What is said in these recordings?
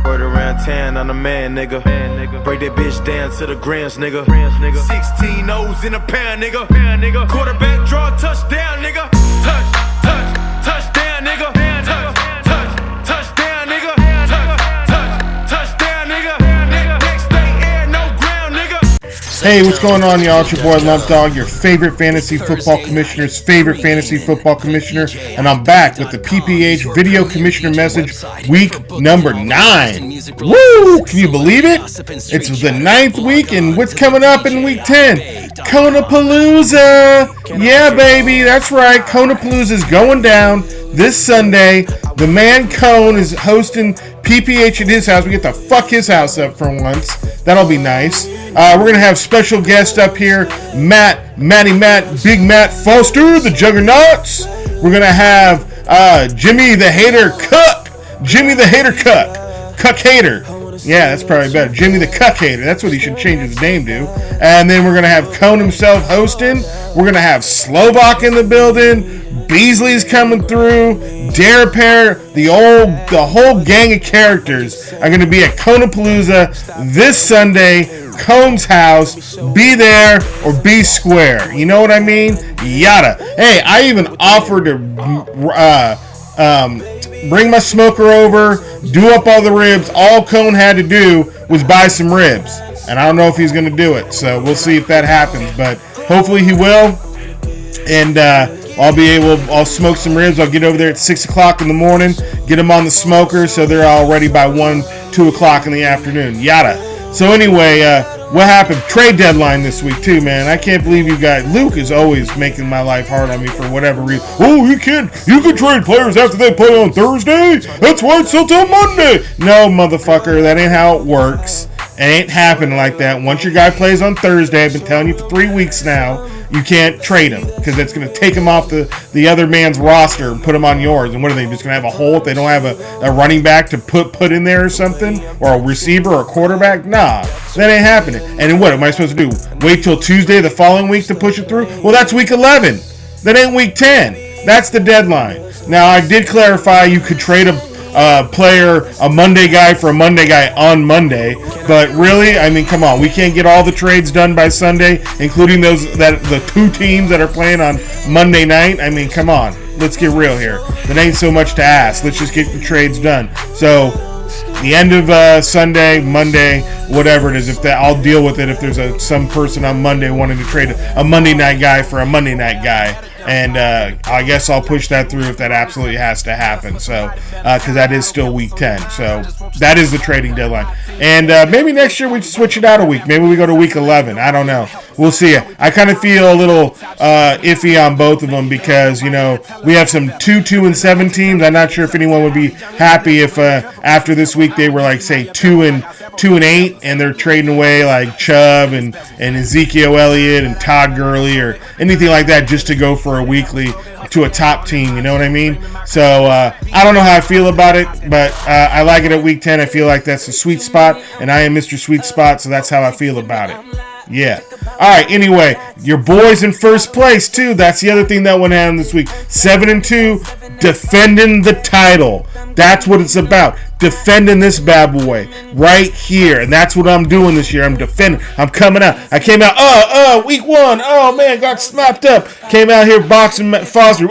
Word around town, I'm the man, nigga. Break that bitch down to the grams, nigga. 16 O's in a pound, nigga. Quarterback draw, touchdown, nigga. Touchdown, nigga. Touchdown, nigga. Touchdown, nigga. Next day air, no ground, nigga. Hey, what's going on, y'all? It's your boy Lump Dog, your favorite fantasy football commissioner's favorite fantasy football commissioner, and I'm back with the PPH video commissioner message, week number 9. Woo! Can you believe it? It's the 9th week, and what's coming up in week 10? Conapalooza! Yeah, baby, that's right. Conapalooza is going down this Sunday. The man Cone is hosting PPH at his house. We get to fuck his house up for once. That'll be nice. We're going to have special guests up here. Matt, Big Matt Foster, the Juggernauts. We're going to have Jimmy the Hater Cuck. Cuck Hater. Yeah, that's probably better. Jimmy the Cuck Hater. That's what he should change his name to. And then we're going to have Cone himself hosting. We're going to have Slovak in the building. Beasley's coming through. Dare Pair, the whole gang of characters are going to be at Conapalooza this Sunday. Cone's house. Be there or be square. You know what I mean? Yada. Hey, I even offered to bring my smoker over, do up all the ribs. All Cone had to do was buy some ribs. And I don't know if he's going to do it. So we'll see if that happens. But hopefully he will. And I'll smoke some ribs. I'll get over there at 6 o'clock in the morning, get them on the smoker so they're all ready by 1, 2 o'clock in the afternoon. Yada. So anyway, what happened? Trade deadline this week too, man. I can't believe you guys. Luke is always making my life hard on me for whatever reason. Oh, you can trade players after they play on Thursday? That's why it's till Monday. No, motherfucker, that ain't how it works. It ain't happening like that. Once your guy plays on Thursday, I've been telling you for 3 weeks now, you can't trade him because it's going to take him off the other man's roster and put him on yours. And what are they just going to have a hole if they don't have a running back to put in there or something? Or a receiver or a quarterback? Nah, that ain't happening. And then what am I supposed to do? Wait till Tuesday the following week to push it through? Well, that's week 11. That ain't week 10. That's the deadline. Now, I did clarify you could trade a Monday guy for a Monday guy on Monday, but really, I mean, come on, we can't get all the trades done by Sunday, including the 2 teams that are playing on Monday night. I mean, come on, let's get real here. That ain't so much to ask. Let's just get the trades done. So, the end of Sunday, Monday, whatever it is, I'll deal with it if there's some person on Monday wanting to trade a Monday night guy for a Monday night guy. And I guess I'll push that through if that absolutely has to happen. So, because that is still week 10. So, that is the trading deadline. And maybe next year we switch it out a week. Maybe we go to week 11. I don't know. We'll see. I kind of feel a little iffy on both of them because, you know, we have some 2-2-7 teams. I'm not sure if anyone would be happy if after this week they were like, say, 2-8 and they're trading away like Chubb and Ezekiel Elliott and Todd Gurley or anything like that just to go for a weekly to a top team, you know what I mean? So I don't know how I feel about it, but I like it at week 10. I feel like that's a sweet spot, and I am Mr. Sweet Spot, so that's how I feel about it. Yeah. All right, anyway, your boys in first place, too. That's the other thing that went on this week. 7-2, defending the title. That's what it's about. Defending this bad boy right here. And that's what I'm doing this year. I'm defending. I'm coming out. I came out, week 1. Oh, man, got slapped up. Came out here boxing Foster.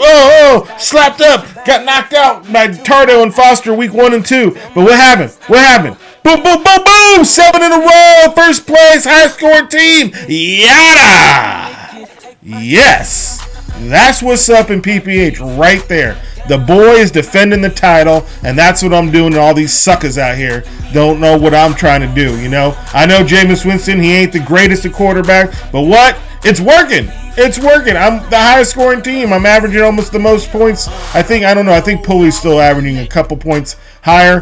Slapped up. Got knocked out by Tardo and Foster week 1 and 2. But what happened? Boom, boom, boom, boom! 7 in a row! First place, high-scoring team! Yada! Yes! That's what's up in PPH right there. The boys defending the title, and that's what I'm doing to all these suckers out here. Don't know what I'm trying to do, you know? I know Jameis Winston, he ain't the greatest at quarterback, but what? It's working. It's working. I'm the highest scoring team. I'm averaging almost the most points. I think Pulley's still averaging a couple points higher.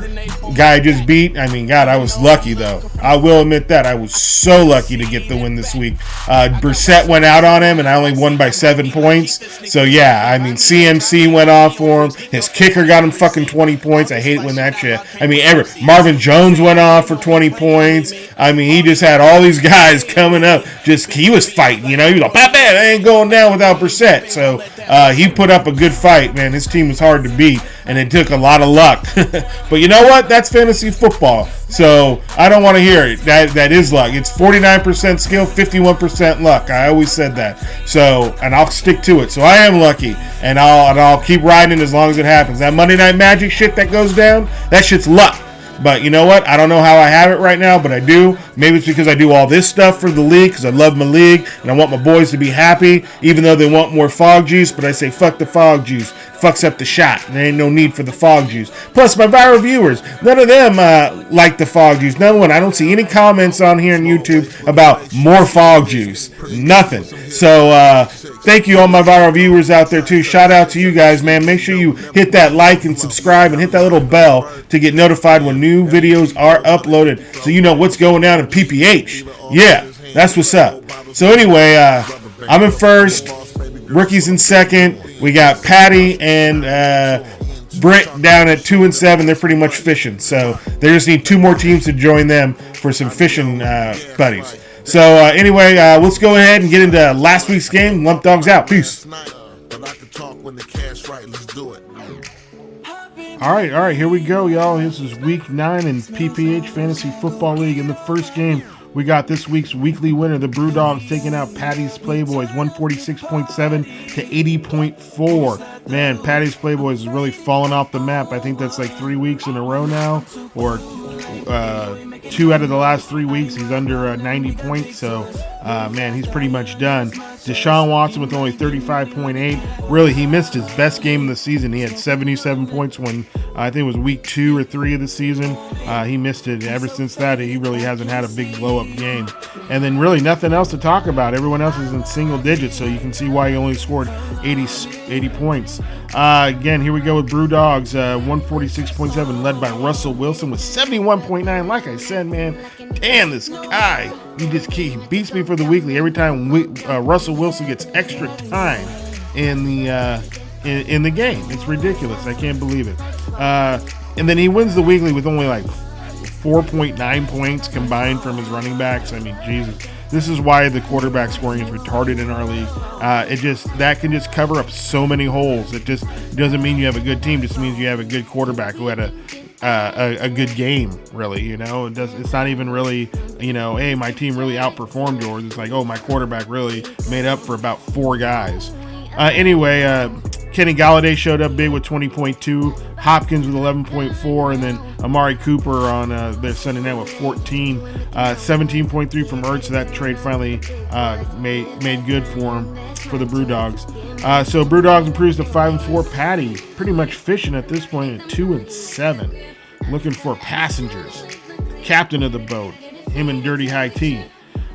Guy I just beat. I mean, God, I was lucky, though. I will admit that. I was so lucky to get the win this week. Brissett went out on him, and I only won by 7 points. So, yeah, I mean, CMC went off for him. His kicker got him fucking 20 points. I hate when that shit. I mean, Marvin Jones went off for 20 points. I mean, he just had all these guys coming up. He was fighting, you know. He was like, bam, bam, ain't going down without Brissett. So he put up a good fight, man. His team was hard to beat, and it took a lot of luck. But you know what? That's fantasy football. So I don't want to hear it. That is luck. It's 49% skill, 51% luck. I always said that. So, and I'll stick to it. So I am lucky, and I'll keep riding it as long as it happens. That Monday Night Magic shit that goes down, that shit's luck. But you know what? I don't know how I have it right now, but I do. Maybe it's because I do all this stuff for the league, because I love my league, and I want my boys to be happy, even though they want more fog juice. But I say, fuck the fog juice. Fucks up the shot. There ain't no need for the fog juice. Plus, my viral viewers, none of them like the fog juice. None one. I don't see any comments on here on YouTube about more fog juice. Nothing. So, thank you all my viral viewers out there, too. Shout out to you guys, man. Make sure you hit that like and subscribe and hit that little bell to get notified when new videos are uploaded so you know what's going down in PPH. Yeah, that's what's up. So, anyway, I'm in first. Rookie's in second. We got Patty and Britt down at 2 and 7. They're pretty much fishing. So they just need 2 more teams to join them for some fishing buddies. So anyway, let's go ahead and get into last week's game. Lump Dogs out. Peace. All right. Here we go, y'all. This is week 9 in PPH Fantasy Football League. In the first game, we got this week's weekly winner, the Brew Dogs, taking out Patty's Playboys, 146.7 to 80.4. Man, Patty's Playboys is really falling off the map. I think that's like 3 weeks in a row now, or 2 out of the last 3 weeks. He's under 90 points, so man, he's pretty much done. Deshaun Watson with only 35.8. Really, he missed his best game of the season. He had 77 points when I think it was week 2 or 3 of the season. He missed it. Ever since that, he really hasn't had a big blow-up game. And then really nothing else to talk about. Everyone else is in single digits, so you can see why he only scored 80 points. Again, here we go with Brew Dogs, 146.7, led by Russell Wilson with 71.9. Like I said, man, damn, this guy, he beats me for the weekly every time Russell Wilson gets extra time in the game. It's ridiculous. I can't believe it. And then he wins the weekly with only like 4.9 points combined from his running backs. I mean, Jesus. This is why the quarterback scoring is retarded in our league. That can just cover up so many holes. It just doesn't mean you have a good team. It just means you have a good quarterback who had a good game, really. You know, it's not even really, you know, hey, my team really outperformed yours. It's like, oh, my quarterback really made up for about 4 guys. Anyway, Kenny Galladay showed up big with 20.2, Hopkins with 11.4, and then Amari Cooper on their Sunday night with 14, 17.3 from Ertz. So that trade finally made good for him, for the Brew Dogs. So Brew Dogs improves to 5-4. Patty pretty much fishing at this point at 2 and 7, looking for passengers. Captain of the boat, him and Dirty High Tea.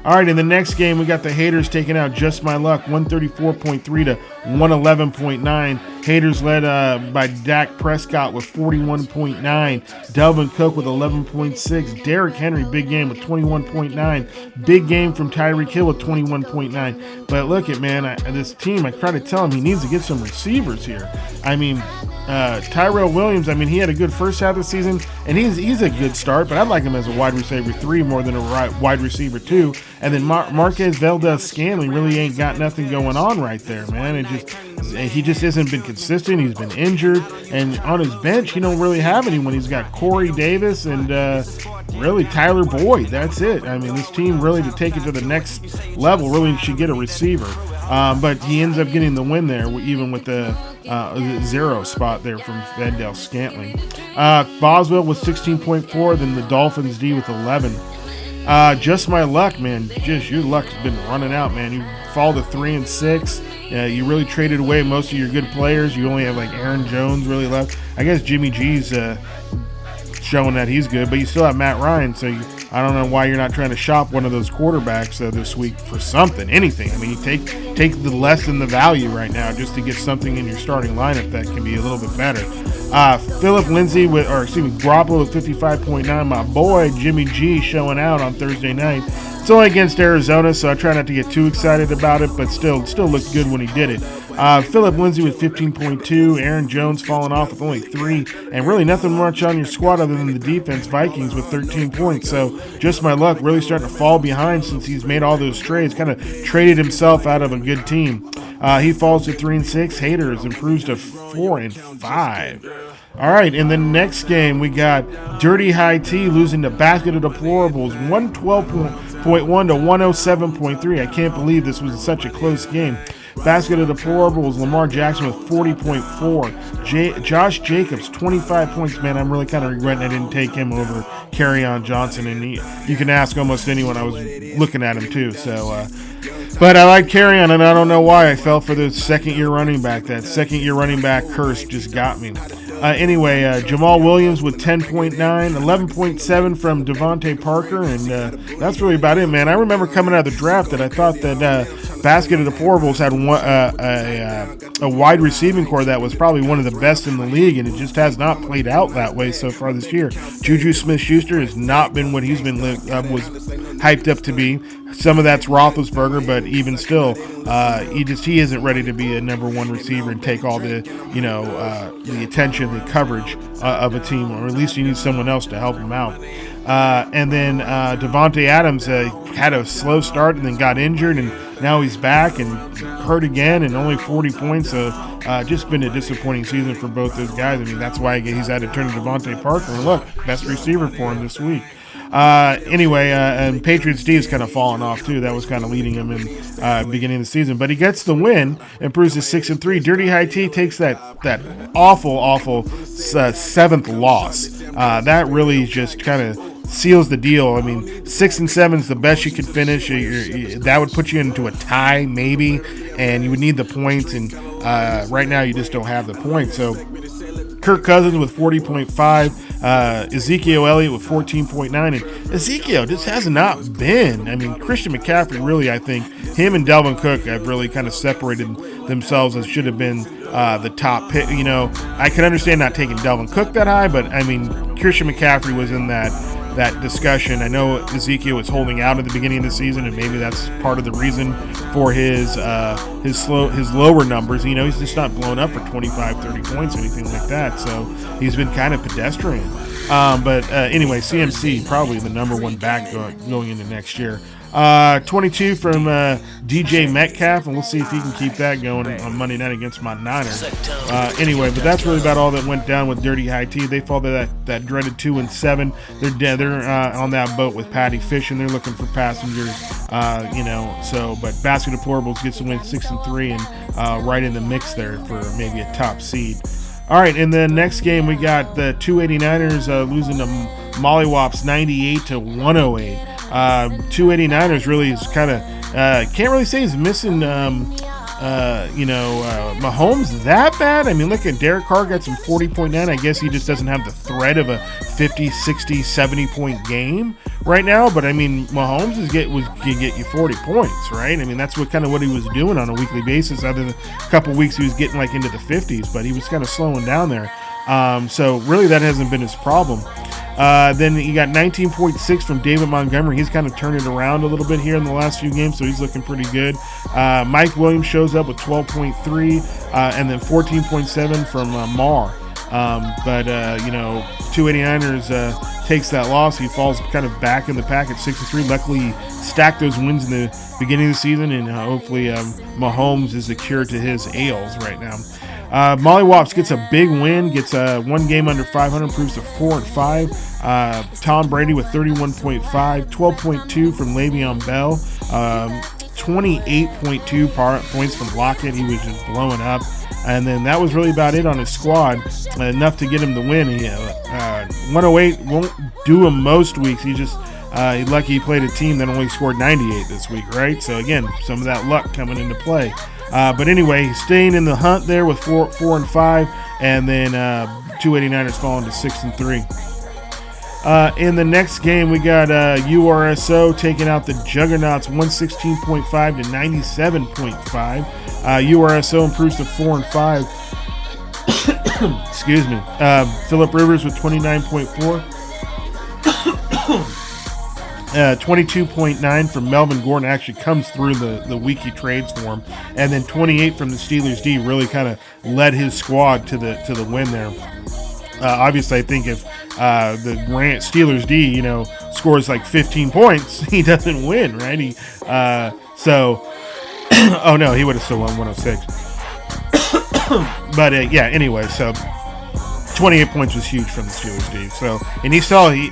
All right, in the next game, we got the Haters taking out Just My Luck, 134.3 to 111.9. Haters led by Dak Prescott with 41.9. Delvin Cook with 11.6. Derrick Henry, big game with 21.9. Big game from Tyreek Hill with 21.9. But look at, man, this team, I try to tell him he needs to get some receivers here. I mean, Tyrell Williams, I mean, he had a good first half of the season, and he's a good start, but I'd like him as a wide receiver 3 more than a wide receiver 2. And then Marquez Valdez-Scantling really ain't got nothing going on right there, man. He just hasn't been consistent. He's been injured, and on his bench, he don't really have anyone. He's got Corey Davis and really Tyler Boyd. That's it. I mean, this team really, to take it to the next level, really should get a receiver. But he ends up getting the win there, even with the 0 spot there from Valdez-Scantling. Boswell with 16.4, then the Dolphins D with 11. Just My Luck, man. Just your luck's been running out, man. You fall to 3 and 6. You really traded away most of your good players. You only have like Aaron Jones really left. I guess Jimmy G's showing that he's good, but you still have Matt Ryan. So I don't know why you're not trying to shop one of those quarterbacks this week for something, anything. I mean, you take the less than the value right now just to get something in your starting lineup that can be a little bit better. Philip Lindsay Garoppolo with 55.9. My boy Jimmy G showing out on Thursday night. only against Arizona, so I try not to get too excited about it, but still looked good when he did it. Philip Lindsay with 15.2, Aaron Jones falling off with only 3, and really nothing much on your squad other than the defense, Vikings with 13 points. So just my luck, really starting to fall behind since he's made all those trades, kind of traded himself out of a good team. He falls to 3-6. Haters improves to 4-5. All right, in the next game, we got Dirty High T losing to Basket of Deplorables, 112.1 to 107.3. I can't believe this was such a close game. Basket of Deplorables, Lamar Jackson with 40.4. Josh Jacobs, 25 points. Man, I'm really kind of regretting I didn't take him over Kerryon Johnson. And you can ask almost anyone. I was looking at him, too. So, but I like Kerryon, and I don't know why I fell for the second-year running back. That second-year running back curse just got me. Anyway, Jamal Williams with 10.9, 11.7 from Devontae Parker, and that's really about it, man. I remember coming out of the draft that I thought that Basket of Deplorables had a wide receiving core that was probably one of the best in the league, and it just has not played out that way so far this year. Juju Smith-Schuster has not been what he's been was hyped up to be. Some of that's Roethlisberger, but even still, he isn't ready to be a number one receiver and take all the the attention, the coverage of a team, or at least you need someone else to help him out. And then Devontae Adams had a slow start and then got injured, and now he's back and hurt again and only 40 points. So just been a disappointing season for both those guys. I mean, that's why he's had to turn to Devontae Parker. And look, best receiver for him this week. Anyway, and Patriots Steve's kind of fallen off too. That was kind of leading him in beginning of the season, but he gets the win, improves to 6-3. Dirty High T takes that awful seventh loss. That really just kind of seals the deal. I mean, 6-7 is the best you could finish. That would put you into a tie maybe, and you would need the points. And right now, you just don't have the points. So Kirk Cousins with 40.5, Ezekiel Elliott with 14.9, and Ezekiel just has not been. I mean, Christian McCaffrey really, I think, him and Dalvin Cook have really kind of separated themselves as should have been the top pick. You know, I can understand not taking Dalvin Cook that high, but I mean, Christian McCaffrey was in that discussion. I know Ezekiel was holding out at the beginning of the season, and maybe that's part of the reason for his lower numbers. You know, he's just not blown up for 25, 30 points or anything like that. So he's been kind of pedestrian. But anyway, CMC probably the number one back going into next year. 22 from DJ Metcalf, and we'll see if he can keep that going on Monday night against my Niners. Anyway, but that's really about all that went down with Dirty High T. They fall to that dreaded 2-7. They're on that boat with Patty Fish, and they're looking for passengers. But Basket of Deplorables gets to win 6-3 and right in the mix there for maybe a top seed. All right, in the next game, we got the 289ers losing to Mollywops 98-108. 289ers really is kind of can't really say he's missing Mahomes that bad. I mean, look at Derek Carr got some 40.9. I guess he just doesn't have the threat of a 50, 60, 70 point game right now. But I mean, Mahomes can get you 40 points, right? I mean, that's what he was doing on a weekly basis. Other than a couple weeks, he was getting like into the 50s, but he was kind of slowing down there. So really, that hasn't been his problem. Then you got 19.6 from David Montgomery. He's kind of turned it around a little bit here in the last few games, so he's looking pretty good. Mike Williams shows up with 12.3, and then 14.7 from Marr. 289ers takes that loss. He falls kind of back in the pack at 6-3. Luckily, he stacked those wins in the beginning of the season, and hopefully Mahomes is the cure to his ails right now. Mollywops gets a big win, gets one game under 500, improves to 4-5. Tom Brady with 31.5, 12.2 from Le'Veon Bell, 28.2 points from Lockett. He was just blowing up. And then that was really about it on his squad, enough to get him the win. 108 won't do him most weeks. He's just lucky he played a team that only scored 98 this week, right? So, again, some of that luck coming into play. But anyway, he's staying in the hunt there with 4-5, and then 289ers falling to 6-3. In the next game, we got URSO taking out the Juggernauts 116.5 to 97.5. URSO improves to 4-5. Excuse me. Phillip Rivers with 29.4. 22.9 from Melvin Gordon actually comes through the week he trades for him, and then 28 from the Steelers D really kind of led his squad to the win there. Obviously, I think if the Steelers D, scores like 15 points, he doesn't win, right? Oh no, he would have still won 106. But anyway, so 28 points was huge from the Steelers D. So, and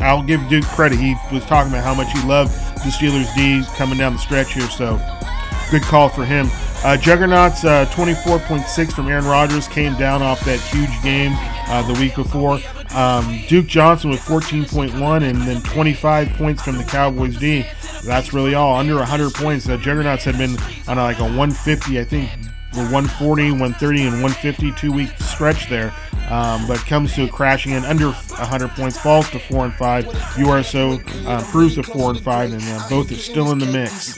I'll give Duke credit. He was talking about how much he loved the Steelers D coming down the stretch here. So, good call for him. Juggernauts, 24.6 from Aaron Rodgers came down off that huge game the week before. Duke Johnson with 14.1 and then 25 points from the Cowboys D. That's really all. Under 100 points. The Juggernauts had been on like a 150, I think, or 140, 130, and 150 2-week stretch there. But comes to crashing in under 100 points, falls to 4-5. URSO improves to 4-5, and both are still in the mix.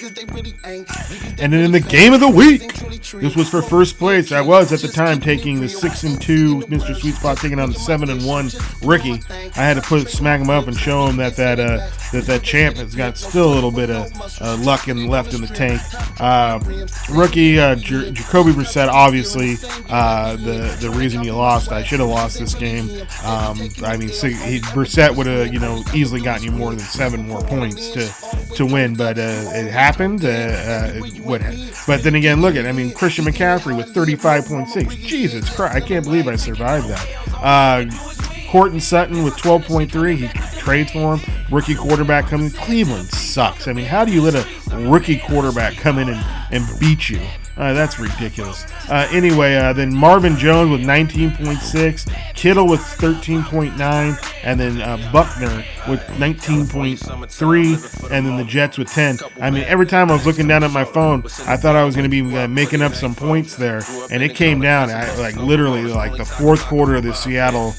And then in the game of the week, this was for first place. I was at the time taking the 6-2 Mr. Sweet Spot, taking on the 7-1 Ricky. I had to smack him up and show him that champ has got still a little bit of luck left in the tank. Rookie Jacoby Brissett, obviously the reason you lost. I should have lost this game. Brissett would have easily gotten you more than 7 more points to win, but it happened. But then again, look at Christian McCaffrey with 35.6. Jesus Christ, I can't believe I survived that. Courtland Sutton with 12.3. He trades for him. Rookie quarterback coming. Cleveland sucks. How do you let a rookie quarterback come in and beat you? That's ridiculous. Then Marvin Jones with 19.6, Kittle with 13.9, and then Buckner with 19.3, and then the Jets with 10. Every time I was looking down at my phone, I thought I was going to be making up some points there, and it came down literally the fourth quarter of the Seattle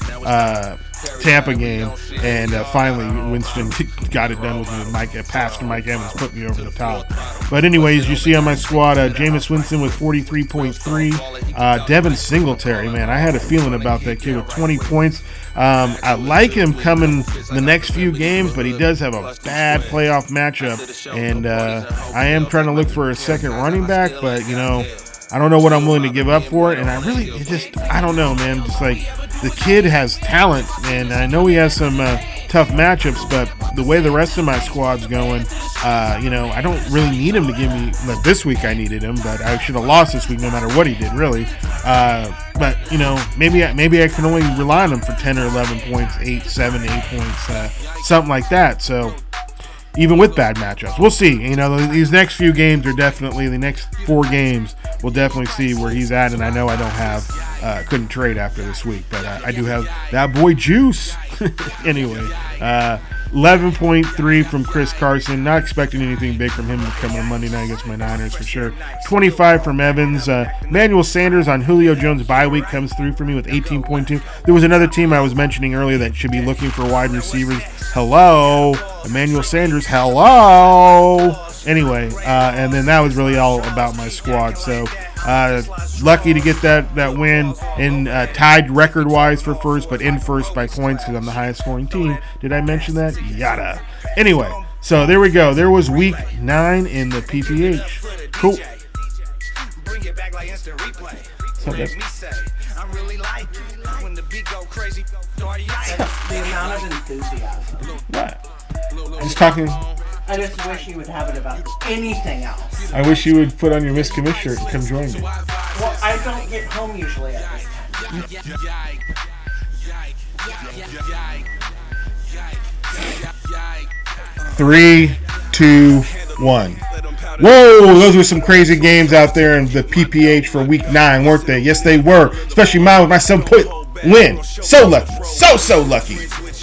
Tampa game, and finally Winston got it done with a pass to Mike Evans, put me over the top. But anyways, you see on my squad, Jameis Winston with 43.3, Devin Singletary, man, I had a feeling about that kid with 20 points. I like him coming the next few games, but he does have a bad playoff matchup, and I am trying to look for a second running back, but I don't know what I'm willing to give up for it, and I don't know, man. Just the kid has talent, and I know he has some tough matchups, but the way the rest of my squad's going, I don't really need him to give me. This week I needed him, but I should have lost this week no matter what he did, really. But maybe I can only rely on him for 10 or 11 points, 7, 8 points, something like that. So even with bad matchups, we'll see. These next few games are definitely the next 4 games. We'll definitely see where he's at, and I know I don't have couldn't trade after this week, but I do have that boy Juice. Anyway, 11.3 from Chris Carson. Not expecting anything big from him coming on Monday night against my Niners for sure. 25 from Evans. Emmanuel Sanders on Julio Jones' bye week comes through for me with 18.2. There was another team I was mentioning earlier that should be looking for wide receivers. Hello, Emmanuel Sanders. Hello. Anyway, and then that was really all about my squad. So lucky to get that win, and tied record-wise for first, but in first by points because I'm the highest scoring team. Did I mention that? Yada. Anyway, so there we go. There was week 9 in the PPH. Cool. The amount of enthusiasm. What? Just talking. I just wish you would have it about anything else. I wish you would put on your Miss Commish shirt and come join me. Well, I don't get home usually at this time. 3, 2, 1. Whoa, those were some crazy games out there in the PPH for week 9, weren't they? Yes, they were. Especially mine with my 7-point win. So lucky. So lucky.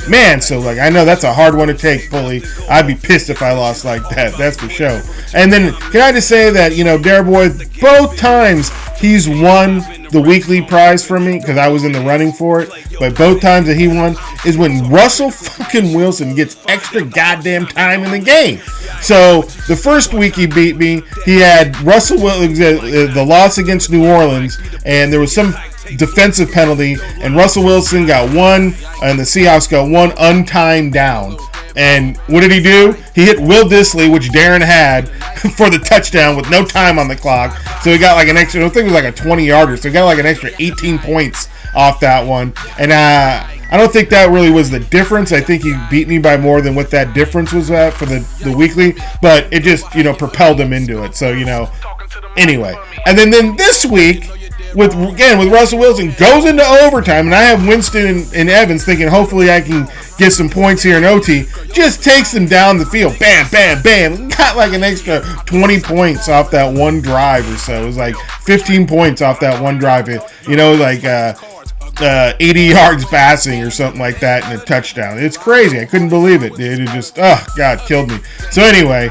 Man, so lucky. I know that's a hard one to take fully. I'd be pissed if I lost like that. That's for sure. And then, can I just say that, Dare Boy, both times he's won the weekly prize from me because I was in the running for it. But both times that he won is when Russell fucking Wilson gets extra goddamn time in the game. So the first week he beat me, he had Russell Wilson, the loss against New Orleans, and there was some defensive penalty, and Russell Wilson got one, and the Seahawks got one untimed down. And what did he do? He hit Will Dissly, which Darren had, for the touchdown with no time on the clock. So he got like an extra, I think it was like a 20-yarder. So he got like an extra 18 points off that one. And I don't think that really was the difference. I think he beat me by more than what that difference was at for the weekly. But it just, propelled him into it. So, anyway. And then this week, with Russell Wilson, goes into overtime, and I have Winston and Evans thinking hopefully I can get some points here in OT. Just takes them down the field. Bam, bam, bam. Got like an extra 20 points off that one drive or so. It was like 15 points off that one drive. 80 yards passing or something like that and a touchdown. It's crazy. I couldn't believe it, dude. It just, God, killed me. So anyway,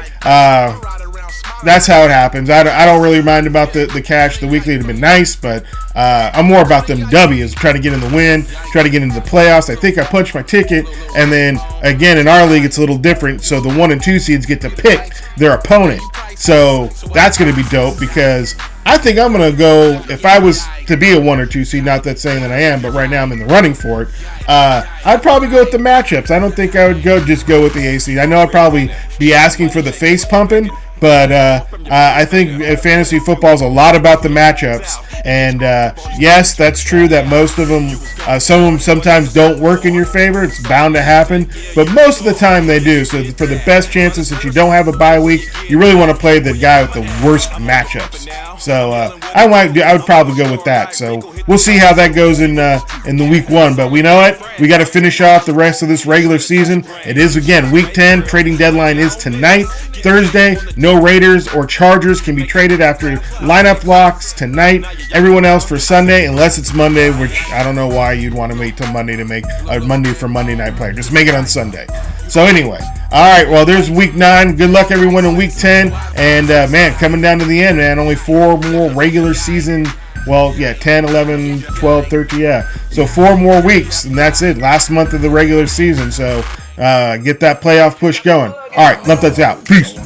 that's how it happens. I don't really mind about the cash. The weekly would have been nice, but I'm more about them W's. Try to get in the win, try to get into the playoffs. I think I punched my ticket, and then again in our league it's a little different. So the 1 and 2 seeds get to pick their opponent. So that's going to be dope because I think I'm going to go, if I was to be a 1 or 2 seed, not that saying that I am, but right now I'm in the running for it, I'd probably go with the matchups. I don't think I would just go with the A seed. I know I'd probably be asking for the face pumping, but I think fantasy football is a lot about the matchups. And yes, that's true that most of them, some of them sometimes don't work in your favor. It's bound to happen. But most of the time they do. So for the best chances that you don't have a bye week, you really want to play the guy with the worst matchups. So I would probably go with that. So we'll see how that goes in the week 1. But we know it. We got to finish off the rest of this regular season. It is, again, week 10. Trading deadline is tonight, Thursday. No Raiders or Chargers can be traded after lineup locks tonight. Everyone else for Sunday, unless it's Monday, which I don't know why you'd want to wait till Monday to make a Monday for Monday Night Player. Just make it on Sunday. So anyway, all right, well, there's week 9. Good luck, everyone, in week 10. And, man, coming down to the end, man, only 4 more regular season. Well, yeah, 10, 11, 12, 13, yeah. So 4 more weeks, and that's it. Last month of the regular season. So get that playoff push going. All right, left that's out. Peace.